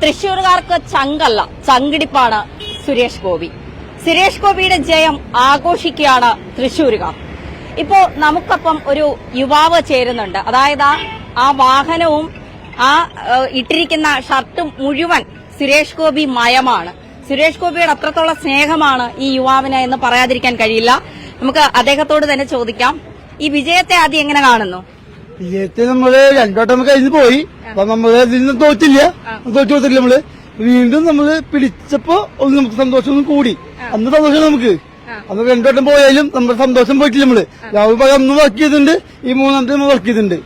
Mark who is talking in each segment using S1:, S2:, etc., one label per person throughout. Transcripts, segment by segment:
S1: തൃശ്ശൂർകാർക്ക് ചങ്കല്ല, ചങ്കിടിപ്പാണ് സുരേഷ് ഗോപി. സുരേഷ് ഗോപിയുടെ ജയം ആഘോഷിക്കുകയാണ് തൃശ്ശൂരുകാർ. ഇപ്പോ നമുക്കൊപ്പം ഒരു യുവാവ് ചേരുന്നുണ്ട്. അതായത് ആ വാഹനവും ആ ഇട്ടിരിക്കുന്ന ഷർട്ടും മുഴുവൻ സുരേഷ് ഗോപി മയമാണ്. സുരേഷ് ഗോപിയുടെ അത്രത്തോളം സ്നേഹമാണ് ഈ യുവാവിന് എന്ന് പറയാതിരിക്കാൻ കഴിയില്ല. നമുക്ക് അദ്ദേഹത്തോട് തന്നെ ചോദിക്കാം, ഈ വിജയത്തെ ആദ്യം എങ്ങനെ കാണുന്നു?
S2: വിജയത്തെ നമ്മള് രണ്ടോട്ടം കഴിഞ്ഞ് പോയി. അപ്പൊ നമ്മള് ഇതിൽ നിന്ന് തോറ്റു കൊടുത്തില്ല. നമ്മള് വീണ്ടും നമ്മള് പിടിച്ചപ്പോ ഒന്ന് നമുക്ക് സന്തോഷം കൂടി. അന്ന് സന്തോഷം നമുക്ക് അന്ന് രണ്ടോട്ടം പോയാലും നമ്മുടെ സന്തോഷം പോയിട്ടില്ല. നമ്മള് രാഹുൽ അന്ന് വർക്ക് ചെയ്തിട്ടുണ്ട്, ഈ മൂന്നാമത്തെ നമ്മൾ വർക്ക് ചെയ്തിട്ടുണ്ട്.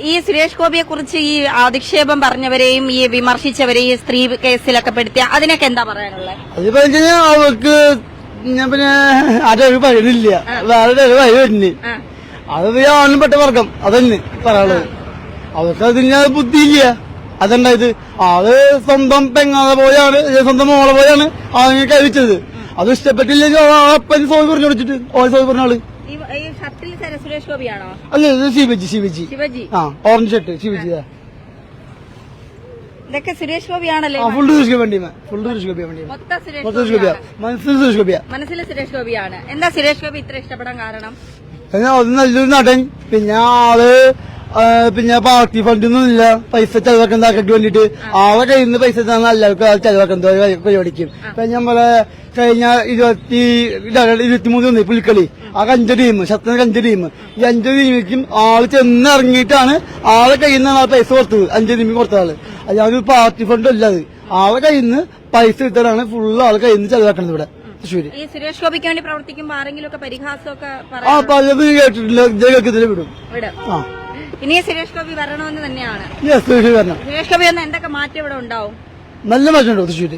S1: ഈ സുരേഷ് ഗോപിയെ കുറിച്ച് ഈ അധിക്ഷേപം പറഞ്ഞവരെയും ഈ വിമർശിച്ചവരെയും സ്ത്രീ കേസിലൊക്കെ പെടുത്തിയ അതിനൊക്കെ എന്താ പറയാനുള്ളത്?
S2: അത് പറഞ്ഞു അവർക്ക് ഞാൻ പിന്നെ ആരും പഴയില്ല, വേറെ വഴി വരുന്നു. അത് ആണും പെട്ട വർഗം അതന്നെ പറയാനുള്ളത്. അവർക്ക് അതിന് ബുദ്ധിയില്ല. അതുണ്ടായത് ആള് സ്വന്തം പെങ്ങാതെ പോയാണ്, സ്വന്തം മോളെ പോയാണ് ആളെ കഴിച്ചത്. അത് ഇഷ്ടപ്പെട്ടില്ലെങ്കിൽ അപ്പൻ സോയി പറഞ്ഞു കൊടുത്തിട്ട് സോയി പറഞ്ഞ ആള്
S1: സുരേഷ് ഗോപിയാണോ?
S2: അല്ല, ശിവജി. ആ, ഓറഞ്ച് ഷർട്ട് ശിവജി.
S1: ഇതൊക്കെ സുരേഷ് ഗോപിയാണല്ലേ?
S2: ഫുൾ സുരേഷ് ഗോപി,
S1: മനസ്സിൽ സുരേഷ് ഗോപിയാണ്. എന്താ സുരേഷ് ഗോപി ഇത്ര ഇഷ്ടപ്പെടാൻ കാരണം?
S2: അത് നല്ലൊരു നടൻ. പിന്നെ ആള് പിന്നെ പാർട്ടി ഫണ്ടൊന്നും ഇല്ല, പൈസ ചെലവാക്കുന്നതാക്കി വേണ്ടിട്ട് ആളെ കയ്യിൽ നിന്ന് പൈസ തന്നെ എല്ലാവർക്കും ചെലവാക്കുന്ന പരിപാടിക്കും. ഇപ്പൊ നമ്മളെ കഴിഞ്ഞ 23 പുലിക്കളി ആ 5 ടീം, ശക്തന് 5 ടീം, ഈ 5 ടീമിലേക്കും ആള് ചെന്നിറങ്ങിയിട്ടാണ് ആളെ കയ്യിൽ നിന്നാണ് ആ പൈസ കൊടുത്തത്. 5 ടീമിൽ കൊടുത്ത ആള് അല്ലാതെ പാർട്ടി ഫണ്ട് അല്ല. അത് ആളെ കയ്യിൽ നിന്ന് പൈസ കിട്ടാനാണ് ഫുള്ള് ആളെ കയ്യിൽ നിന്ന് ചെലവാക്കുന്നത് ഇവിടെ തൃശ്ശൂര്.
S1: ഈ സുരേഷ് ഗോപിക്ക് വേണ്ടി പ്രവർത്തിക്കുമ്പോ ആരെങ്കിലും ഒക്കെ പരിഹാസമൊക്കെ
S2: പലത് കേട്ടിട്ടില്ല, ജയകത്തില് വിടും.
S1: ഇനി സുരേഷ് ഗോപി വരണമെന്ന് തന്നെയാണ്. സുരേഷ് ഗോപി വന്ന എന്തൊക്കെ മാറ്റം ഇവിടെ ഉണ്ടാവും?
S2: നല്ല മാറ്റം ഉണ്ടാവും തൃശ്ശൂര്,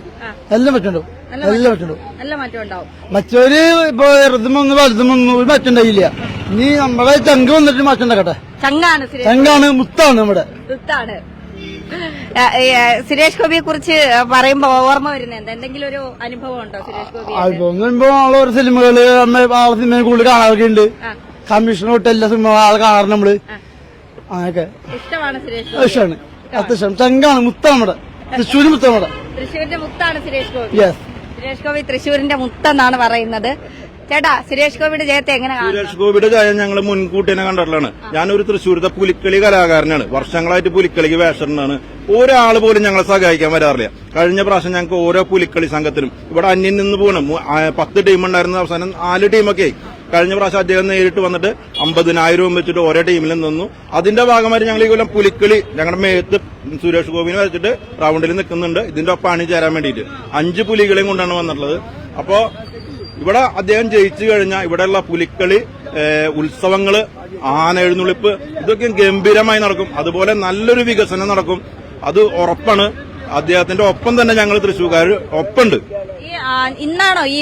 S2: നല്ല മാറ്റം ഉണ്ടാവും. മറ്റൊരു ഇപ്പൊ ഇറതുമൊന്നും വലുതുമൊന്നും ഒരു മാറ്റം ഉണ്ടായില്ല. ഇനി നമ്മളെ ചങ്ക് വന്നിട്ട് മാറ്റം ഉണ്ടാക്കട്ടെ. ചങ്കാണ്, മുത്താണ് നമ്മുടെ.
S1: സുരേഷ് ഗോപിയെ കുറിച്ച് പറയുമ്പോ ഓർമ്മ വരുന്നത് എന്തെങ്കിലും ഒരു അനുഭവം ഉണ്ടോ സുരേഷ് ഗോപി?
S2: അനുഭവം ആളോരോ സിനിമകള് ആളെ സിനിമ കൂടുതൽ കാണാറൊക്കെ ഉണ്ട്. കമ്മീഷണർ തൊട്ട് എല്ലാ സിനിമ ആളെ കാണാറ് നമ്മള്. അങ്ങനെയൊക്കെ
S1: ഇഷ്ടമാണ് സുരേഷ് ഗോപി.
S2: ഇഷ്ടമാണ്, അത്യാവശ്യം. ചങ്കാണ്, മുത്താണ് നമ്മുടെ തൃശ്ശൂര്, മുത്താണ് നമ്മുടെ.
S1: തൃശ്ശൂരിന്റെ മുത്താണ് സുരേഷ് ഗോപി. സുരേഷ് ഗോപി തൃശ്ശൂരിന്റെ മുത്തെന്നാണ് പറയുന്നത്. ചേട്ടാ, സുരേഷ് ഗോപിയുടെ ജയത്തെ എങ്ങനെ?
S3: സുരേഷ് ഗോപിയുടെ ജയം ഞങ്ങൾ മുൻകൂട്ടി തന്നെ കണ്ടിട്ടുള്ളതാണ്. ഞാനൊരു തൃശ്ശൂരത്തെ പുലിക്കളി കലാകാരനാണ്. വർഷങ്ങളായിട്ട് പുലിക്കളിക്ക് വേഷമാണ്. ഒരാൾ പോലും ഞങ്ങളെ സഹായിക്കാൻ വരാറില്ല. കഴിഞ്ഞ പ്രാവശ്യം ഞങ്ങൾക്ക് ഓരോ പുലിക്കളി സംഘത്തിനും ഇവിടെ അന്യം നിന്ന് പോകണം. 10 ടീം ഉണ്ടായിരുന്ന അവസാനം 4 ടീമൊക്കെ ആയി. കഴിഞ്ഞ പ്രാവശ്യം അദ്ദേഹം നേരിട്ട് വന്നിട്ട് 50,000 വെച്ചിട്ട് ഓരോ ടീമിലും നിന്നു. അതിന്റെ ഭാഗമായിട്ട് ഞങ്ങൾ ഈ കൊല്ലം പുലിക്കളി ഞങ്ങളുടെ മേത്ത് സുരേഷ് ഗോപിനെ വെച്ചിട്ട് റൗണ്ടിൽ നിൽക്കുന്നുണ്ട്. ഇതിന്റെ ഒപ്പം അണിചേരാൻ വേണ്ടിയിട്ട് 5 പുലികളെയും കൊണ്ടാണ് വന്നിട്ടുള്ളത്. അപ്പോ ഇവിടെ അദ്ദേഹം ജയിച്ചു കഴിഞ്ഞാൽ ഇവിടെയുള്ള പുലിക്കളി, ഉത്സവങ്ങള്, ആന എഴുന്നള്ളിപ്പ് ഇതൊക്കെ ഗംഭീരമായി നടക്കും. അതുപോലെ നല്ലൊരു വികസനം നടക്കും, അത് ഉറപ്പാണ്. അദ്ദേഹത്തിന്റെ ഒപ്പം തന്നെ ഞങ്ങൾ തൃശ്ശൂർക്കാർ ഒപ്പുണ്ട്.
S1: ഇന്നാണോ ഈ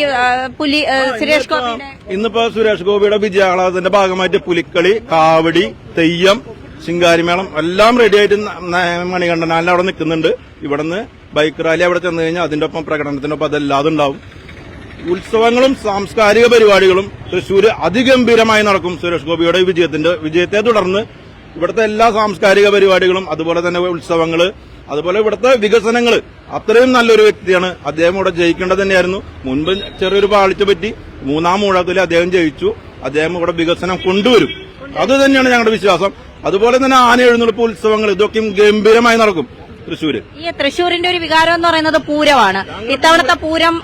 S1: സുരേഷ് ഗോപി?
S3: ഇന്നിപ്പോ സുരേഷ് ഗോപിയുടെ വിജയാഹ്ലാദത്തിന്റെ ഭാഗമായിട്ട് പുലിക്കളി, കാവടി, തെയ്യം, ശിങ്കാരിമേളം എല്ലാം റെഡിയായിട്ട് മണികണ്ഠനാലിൽ അവിടെ നിൽക്കുന്നുണ്ട്. ഇവിടുന്ന് ബൈക്ക് റാലി അവിടെ ചെന്ന് കഴിഞ്ഞാൽ അതിന്റെ ഒപ്പം പ്രകടനത്തിനൊപ്പം അതെല്ലാതും ഉണ്ടാവും. ഉത്സവങ്ങളും സാംസ്കാരിക പരിപാടികളും തൃശ്ശൂര് അതിഗംഭീരമായി നടക്കും. സുരേഷ് ഗോപിയുടെ വിജയത്തെ തുടർന്ന് ഇവിടുത്തെ എല്ലാ സാംസ്കാരിക പരിപാടികളും, അതുപോലെ തന്നെ ഉത്സവങ്ങള്, അതുപോലെ ഇവിടുത്തെ വികസനങ്ങള്, അത്രയും നല്ലൊരു വ്യക്തിയാണ് അദ്ദേഹം. ഇവിടെ ജയിക്കേണ്ടത് തന്നെയായിരുന്നു. മുൻപ് ചെറിയൊരു പാളിച്ച പറ്റി 3ാം ഊഴത്തിൽ അദ്ദേഹം ജയിച്ചു. അദ്ദേഹം ഇവിടെ വികസനം കൊണ്ടുവരും, അത് തന്നെയാണ് ഞങ്ങളുടെ വിശ്വാസം. അതുപോലെ തന്നെ ആന എഴുന്നള്ളിപ്പ്, ഉത്സവങ്ങൾ ഇതൊക്കെയും ഗംഭീരമായി നടക്കും തൃശ്ശൂര്.
S1: ഈ തൃശ്ശൂരിന്റെ ഒരു വികാരം എന്ന് പറയുന്നത് പൂരമാണ്. ഇത്തവണത്തെ പൂരം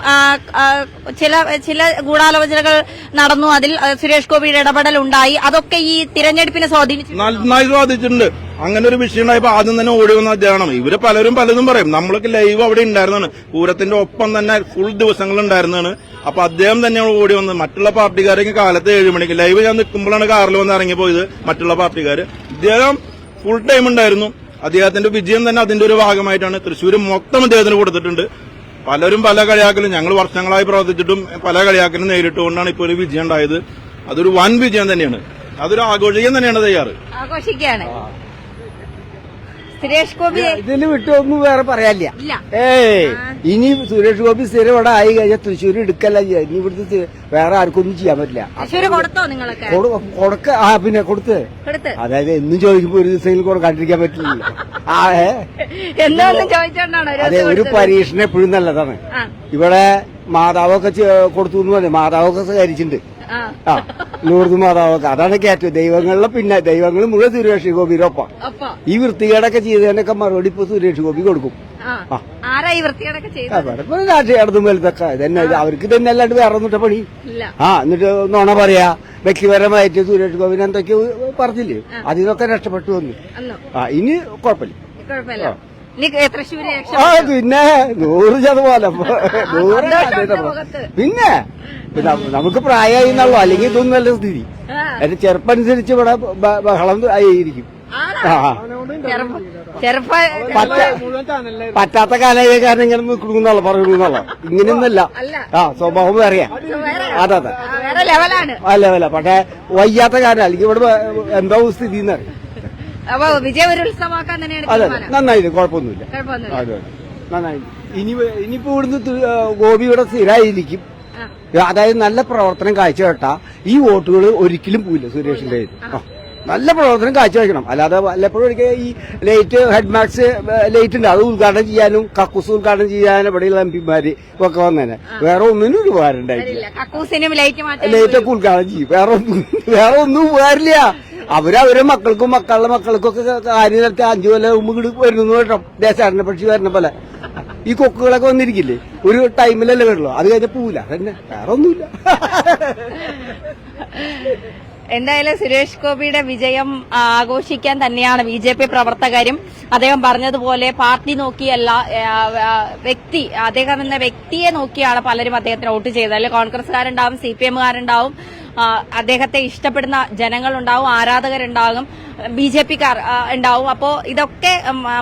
S1: ചില ഗൂഢാലോചനകൾ നടന്നു, അതിൽ സുരേഷ് ഗോപിയുടെ ഇടപെടൽ ഉണ്ടായി. അതൊക്കെ ഈ തിരഞ്ഞെടുപ്പിനെ സ്വാധീനിച്ചു,
S3: നന്നായി സ്വാധീനിച്ചിട്ടുണ്ട്. അങ്ങനെ ഒരു വിഷയം ഉണ്ടായപ്പോ ആദ്യം തന്നെ ഓടി വന്ന അദ്ദേഹമാണ്. ഇവര് പലതും പറയും. നമ്മളൊക്കെ ലൈവ് അവിടെ ഉണ്ടായിരുന്നതാണ്. പൂരത്തിന്റെ ഒപ്പം തന്നെ ഫുൾ ദിവസങ്ങൾ ഉണ്ടായിരുന്നതാണ്. അപ്പൊ അദ്ദേഹം തന്നെയാണ് ഓടി വന്നത്. മറ്റുള്ള പാർട്ടിക്കാരൊക്കെ കാലത്ത് 7 മണിക്ക് ലൈവ് ഞാൻ നിൽക്കുമ്പോഴാണ് കാറിൽ വന്ന് ഇറങ്ങിപ്പോയത്. മറ്റുള്ള പാർട്ടിക്കാര് ഇദ്ദേഹം ഫുൾ ടൈം ഉണ്ടായിരുന്നു. അദ്ദേഹത്തിന്റെ വിജയം തന്നെ അതിന്റെ ഒരു ഭാഗമായിട്ടാണ്. തൃശ്ശൂർ മൊത്തം അദ്ദേഹത്തിന് കൊടുത്തിട്ടുണ്ട്. പലരും പല കളിയാക്കലും, ഞങ്ങൾ വർഷങ്ങളായി പ്രവർത്തിച്ചിട്ടും പല കളിയാക്കലും നേരിട്ടുകൊണ്ടാണ് ഇപ്പോൾ ഒരു വിജയം ഉണ്ടായത്. അതൊരു വൻ വിജയം തന്നെയാണ്. അതൊരു ആഘോഷിക്കാൻ തന്നെയാണ് തയ്യാറ്.
S1: ആഘോഷിക്കുകയാണ്. സുരേഷ് ഗോപി
S2: ഇതിന് വിട്ടൊന്നും വേറെ പറയാനില്ല.
S1: ഇല്ല.
S2: ഇനി സുരേഷ് ഗോപി സ്ഥിരം ഇവിടെ ആയി കഴിഞ്ഞാൽ തൃശ്ശൂർ എടുക്കല്ല ചെയ്യാം. ഇനി ഇവിടുത്തെ വേറെ ആർക്കൊന്നും ചെയ്യാൻ പറ്റില്ല.
S1: തൃശ്ശൂര് കൊടുത്തോ നിങ്ങളൊക്കെ?
S2: പിന്നെ കൊടുത്ത് അതായത് എന്നും ചോദിക്കുമ്പോ ഒരു ദിവസം കൊടുക്കാണ്ടിരിക്കാൻ പറ്റില്ലല്ലോ.
S1: എന്നൊന്നും ചോദിച്ചോണ്ടാണോ?
S2: അതെ, ഒരു പരീക്ഷണം എപ്പോഴും നല്ലതാണ്. ഇവിടെ മാതാവൊക്കെ കൊടുത്തു എന്ന് പറഞ്ഞു. മാതാവൊക്കെ സഹകരിച്ചിട്ടുണ്ട്. ലൂർദ് മാതാവൊക്കെ അതാണ് കയറ്റം. ദൈവങ്ങളിലെ പിന്നെ ദൈവങ്ങൾ മുഴുവൻ സുരേഷ് ഗോപിയുടെ ഒപ്പം. ഈ വൃത്തികേടൊക്കെ ചെയ്തതിനൊക്കെ മറുപടി ഇപ്പൊ സുരേഷ് ഗോപി കൊടുക്കും. രാഷ്ട്രീയടത്തും വലുതൊക്കെ തന്നെ അവർക്ക് തന്നെ അല്ലാണ്ട് വേറെ ഒന്നിട്ട പണി. എന്നിട്ട് നോണ പറയാ വ്യക്തിപരമായിട്ട് സുരേഷ് ഗോപിനെ എന്തൊക്കെയോ പറഞ്ഞില്ലേ, അതിനൊക്കെ രക്ഷപ്പെട്ടു വന്നു. ഇനി കുഴപ്പമില്ല. പിന്നെ 100%. പിന്നെ നമുക്ക് പ്രായമായി എന്നുള്ളൂ. അല്ലെങ്കിൽ ഇതൊന്നും നല്ല സ്ഥിതി. എന്റെ ചെറുപ്പനുസരിച്ച് ഇവിടെ ബഹളം ആയിരിക്കും. പറ്റാത്ത കാലമായ കാരണം ഇങ്ങനെ നിൽക്കണമെന്നുള്ള പറയണമെന്നുള്ള ഇങ്ങനെയൊന്നല്ല. സ്വഭാവം വേറെയാ. അതെ ആ ലെവലാ. പക്ഷെ വയ്യാത്ത കാര്യം അല്ലെങ്കിൽ ഇവിടെ എന്താ സ്ഥിതി എന്നറിയാം. അതെ, നന്നായിട്ട് കുഴപ്പമൊന്നുമില്ല. അതെ, നന്നായിട്ട്. ഇനിയിപ്പോ ഇവിടുന്ന് ഗോപിയുടെ സ്ഥിരമായിരിക്കും. അതായത് നല്ല പ്രവർത്തനം കാഴ്ചവെട്ടാ ഈ വോട്ടുകൾ ഒരിക്കലും പോയില്ല സുരേഷിന്റെ. നല്ല പ്രവർത്തനം കാഴ്ചവെക്കണം. അല്ലാതെ വല്ലപ്പോഴും ഒരിക്കൽ ഈ ലൈറ്റ് ഹെഡ്മാക്സ് ലൈറ്റ് ഉണ്ട്, അത് ഉദ്ഘാടനം ചെയ്യാനും കക്കൂസ് ഉദ്ഘാടനം ചെയ്യാനും ഇവിടെയുള്ള എംപിമാര് ഒക്കെ വന്നേനെ. വേറെ ഒന്നിനും ഒരു ഉപകാരം ഉണ്ടായിട്ടില്ല. ലൈറ്റൊക്കെ ഉദ്ഘാടനം ചെയ്യും. വേറെ ഒന്നും ഉപകാരമില്ല. അവരവരെ മക്കൾക്കും മക്കളുടെ മക്കൾക്കും ഒക്കെ കാര്യം നടത്തി 5 കൊല്ലം മുമ്പ് വരുന്നു കേട്ടോ. ദേശാടന പക്ഷി വരുന്ന പോലെ ഈ കൊക്കുകളൊക്കെ വന്നിരിക്കില്ലേ, ഒരു ടൈമിലല്ലേ വരുള്ളൂ. അത് കഴിഞ്ഞ പോവില്ല. തന്നെ വേറെ ഒന്നുമില്ല.
S1: എന്തായാലും സുരേഷ് ഗോപിയുടെ വിജയം ആഘോഷിക്കാൻ തന്നെയാണ് BJP പ്രവർത്തകരും. അദ്ദേഹം പറഞ്ഞതുപോലെ പാർട്ടി നോക്കിയല്ല, അദ്ദേഹം എന്ന വ്യക്തിയെ നോക്കിയാണ് പലരും അദ്ദേഹത്തിന് വോട്ട് ചെയ്തത്. അല്ലെങ്കിൽ കോൺഗ്രസ്സുകാരുണ്ടാവും, CPMകാരുണ്ടാവും, അദ്ദേഹത്തെ ഇഷ്ടപ്പെടുന്ന ജനങ്ങളുണ്ടാവും, ആരാധകരുണ്ടാകും, BJPക്കാർ ഉണ്ടാവും. അപ്പോ ഇതൊക്കെ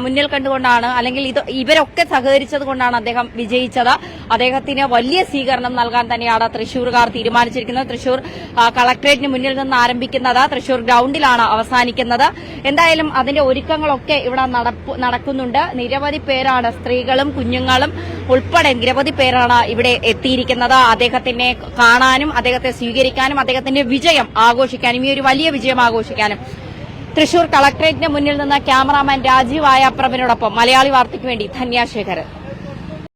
S1: മുന്നിൽ കണ്ടുകൊണ്ടാണ്, അല്ലെങ്കിൽ ഇവരൊക്കെ സഹകരിച്ചത് കൊണ്ടാണ് അദ്ദേഹം വിജയിച്ചത്. അദ്ദേഹത്തിന് വലിയ സ്വീകരണം നൽകാൻ തന്നെയാണ് തൃശൂർകാർ തീരുമാനിച്ചിരിക്കുന്നത്. തൃശൂർ കളക്ടറേറ്റിന് മുന്നിൽ നിന്ന് ആരംഭിക്കുന്നത് തൃശൂർ ഗ്രൌണ്ടിലാണ് അവസാനിക്കുന്നത്. എന്തായാലും അതിന്റെ ഒരുക്കങ്ങളൊക്കെ ഇവിടെ നടക്കുന്നുണ്ട്. നിരവധി പേരാണ്, സ്ത്രീകളും കുഞ്ഞുങ്ങളും ഉൾപ്പെടെ നിരവധി പേരാണ് ഇവിടെ എത്തിയിരിക്കുന്നത്. അദ്ദേഹത്തിനെ കാണാനും അദ്ദേഹത്തെ സ്വീകരിക്കാനും അദ്ദേഹത്തിന്റെ വിജയം ആഘോഷിക്കാനും, ഈ ഒരു വലിയ വിജയം ആഘോഷിക്കാനും. തൃശൂർ കളക്ടറേറ്റിന് മുന്നിൽ നിന്ന് ക്യാമറാമാൻ രാജീവ് ആയാപ്രഭനോടൊപ്പം മലയാളി വാർത്തയ്ക്ക് വേണ്ടി ധന്യ ശേഖരൻ.